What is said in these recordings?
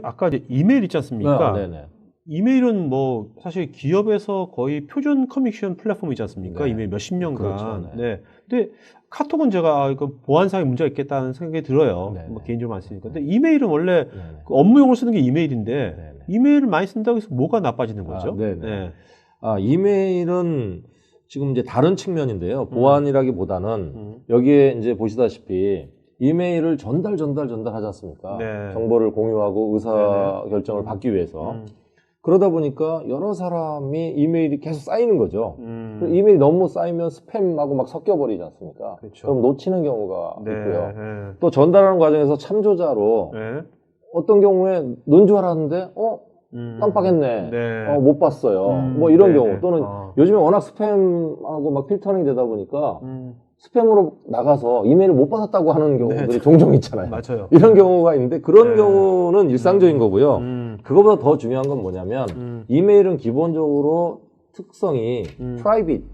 아까 이제 이메일 있지 않습니까? 네네. 이메일은 뭐 사실 기업에서 거의 표준 커뮤니케이션 플랫폼이지 않습니까? 네. 이메일 몇십 년간. 그렇죠, 네. 네. 근데 카톡은 제가 이거 보안상의 문제가 있겠다는 생각이 들어요. 네네. 뭐 개인적으로 많이 쓰니까. 근데 이메일은 원래 네네. 그 업무용으로 쓰는 게 이메일인데 네네. 이메일을 많이 쓴다고 해서 뭐가 나빠지는 거죠? 네네. 네. 이메일은 지금 이제 다른 측면인데요. 보안이라기보다는 여기에 이제 보시다시피 이메일을 전달하지 않습니까? 네. 정보를 공유하고 의사 네네. 결정을 받기 위해서. 그러다 보니까 여러 사람이 이메일이 계속 쌓이는 거죠. 그리고 이메일이 너무 쌓이면 스팸하고 막 섞여버리지 않습니까? 그렇죠. 그럼 놓치는 경우가 네. 있고요. 네. 또 전달하는 과정에서 참조자로 네. 어떤 경우에 논 줄 알았는데 깜빡했네. 네. 못 봤어요. 뭐 이런 네네. 경우 또는 요즘에 워낙 스팸하고 막 필터링 되다 보니까 스팸으로 나가서 이메일을 못 받았다고 하는 경우들이 네. 종종 있잖아요. 맞아요. 이런 경우가 있는데 그런 네. 경우는 일상적인 거고요. 그거보다 더 중요한 건 뭐냐면 이메일은 기본적으로 특성이 프라이빗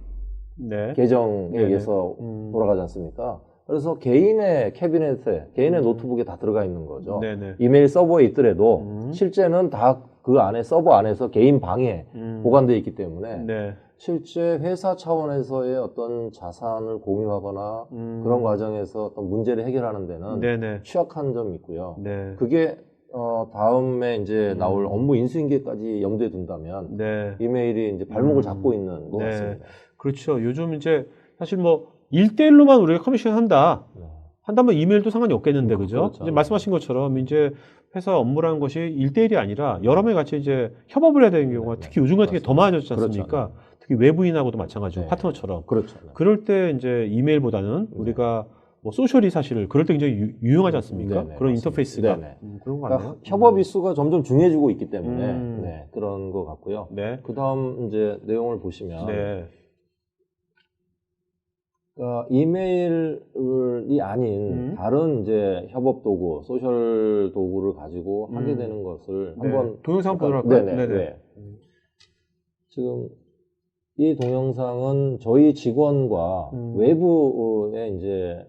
네. 계정에 네네. 의해서 돌아가지 않습니까? 그래서 개인의 캐비넷에, 개인의 노트북에 다 들어가 있는 거죠. 네네. 이메일 서버에 있더라도 실제는 다 그 안에 서버 안에서 개인 방에 보관되어 있기 때문에 네. 실제 회사 차원에서의 어떤 자산을 공유하거나 그런 과정에서 어떤 문제를 해결하는 데는 네네. 취약한 점이 있고요. 네. 그게 다음에 이제 나올 업무 인수인계까지 염두에 둔다면 네. 이메일이 이제 발목을 잡고 있는 것 네. 같습니다. 그렇죠. 요즘 이제 사실 뭐 1대1로만 우리가 커뮤니케이션 한다면 이메일도 상관이 없겠는데, 그죠? 그렇죠. 이제 말씀하신 것처럼 이제 회사 업무라는 것이 1대1이 아니라 여러 명이 같이 이제 협업을 해야 되는 경우가 특히 요즘 같은 게 더 많아졌지 않습니까? 그렇죠. 특히 외부인하고도 마찬가지고 네. 파트너처럼. 그렇죠. 그럴 때 이제 이메일보다는 우리가 뭐 소셜이 사실 그럴 때 굉장히 유용하지 않습니까? 네네, 그런 맞습니다. 인터페이스가. 네네. 그런 거 그러니까 같네요. 협업 일수가 점점 중요해지고 있기 때문에 네, 그런 것 같고요. 네. 그 다음 이제 내용을 보시면 네. 그러니까 이메일이 아닌 다른 이제 협업 도구, 소셜 도구를 가지고 하게 되는 것을 네. 한번 동영상 보도록 할까요? 네네. 네네. 네. 지금 이 동영상은 저희 직원과 외부에 이제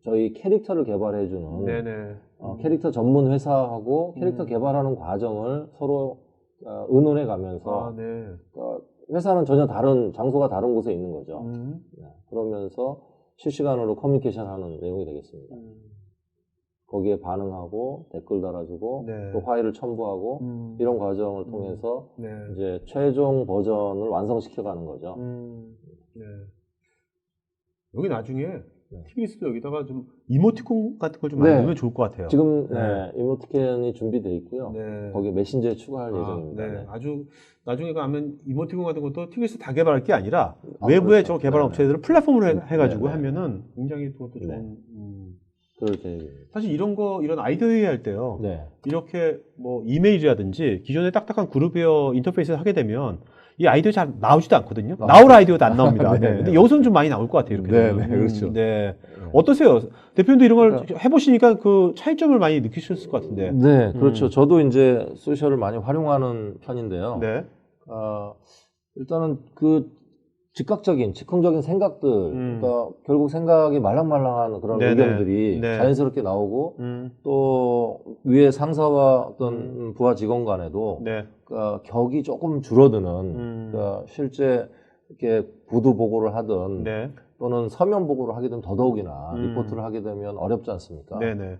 저희 캐릭터를 개발해주는 네네. 캐릭터 전문 회사하고 캐릭터 개발하는 과정을 서로 의논해 가면서 네. 회사는 전혀 다른 장소가 다른 곳에 있는 거죠. 네, 그러면서 실시간으로 커뮤니케이션 하는 내용이 되겠습니다. 거기에 반응하고 댓글 달아주고 네. 또 파일을 첨부하고 이런 과정을 통해서 네. 이제 최종 버전을 완성시켜 가는 거죠. 네. 여기 나중에 TBS도 여기다가 좀 이모티콘 같은 걸 좀 만들면 좋을 것 같아요. 지금 이모티콘이 준비되어 있고요. 네. 거기에 메신저에 추가할 예정입니다. 네. 네. 아주 나중에 가면 이모티콘 같은 것도 TBS 다 개발할 게 아니라 외부의 저 개발 업체들을 플랫폼으로 해가지고 하면은 굉장히 그것도 좋은. 그럴 계획입니다. 사실 이런 아이디어 회의할 때요. 네. 이렇게 뭐 이메일이라든지 기존에 딱딱한 그룹웨어 인터페이스를 하게 되면 이 아이디어 잘 나오지도 않거든요. 나올 아이디어도 안 나옵니다. 네. 근데 여기서는 좀 많이 나올 것 같아요. 이렇게 되면. 그렇죠. 네. 어떠세요? 대표님도 이런 걸 해보시니까 그 차이점을 많이 느끼셨을 것 같은데. 네, 그렇죠. 저도 이제 소셜을 많이 활용하는 편인데요. 네. 일단은 그 즉흥적인 생각들, 그러니까 결국 생각이 말랑말랑한 그런 네네. 의견들이 네. 자연스럽게 나오고 또 위에 상사와 어떤 부하 직원 간에도 네. 그러니까 격이 조금 줄어드는 그러니까 실제 이렇게 부두 보고를 하든 네. 또는 서면 보고를 하게 되면 더더욱이나 리포트를 하게 되면 어렵지 않습니까? 네네.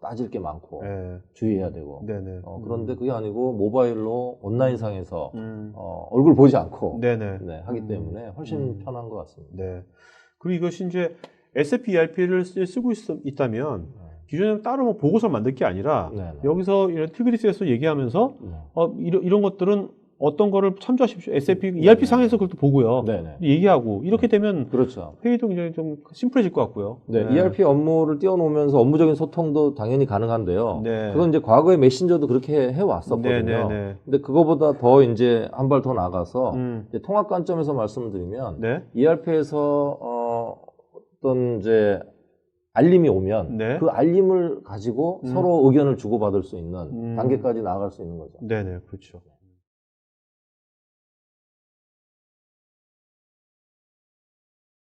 따질 게 많고 네. 주의해야 되고 네네. 그런데 그게 아니고 모바일로 온라인상에서 얼굴 보지 않고 네네. 네, 하기 때문에 훨씬 편한 것 같습니다. 네. 그리고 이것이 이제 SAP ERP를 쓰고 있다면 기존에 따로 뭐 보고서를 만들 게 아니라 네네. 여기서 이런 티그리스에서 얘기하면서 이런 것들은 어떤 거를 참조하십시오. SAP 네네. ERP 상에서 그것도 보고요. 네네. 얘기하고 이렇게 되면 그렇죠. 회의도 굉장히 좀 심플해질 것 같고요. 네, ERP 업무를 띄워놓으면서 업무적인 소통도 당연히 가능한데요. 네. 그건 이제 과거에 메신저도 그렇게 해왔었거든요. 네네네. 근데 그거보다 더 이제 한 발 더 나가서 이제 통합 관점에서 말씀을 드리면 네. ERP에서 어떤 이제 알림이 오면 네. 그 알림을 가지고 서로 의견을 주고받을 수 있는 단계까지 나아갈 수 있는 거죠. 네네, 그렇죠.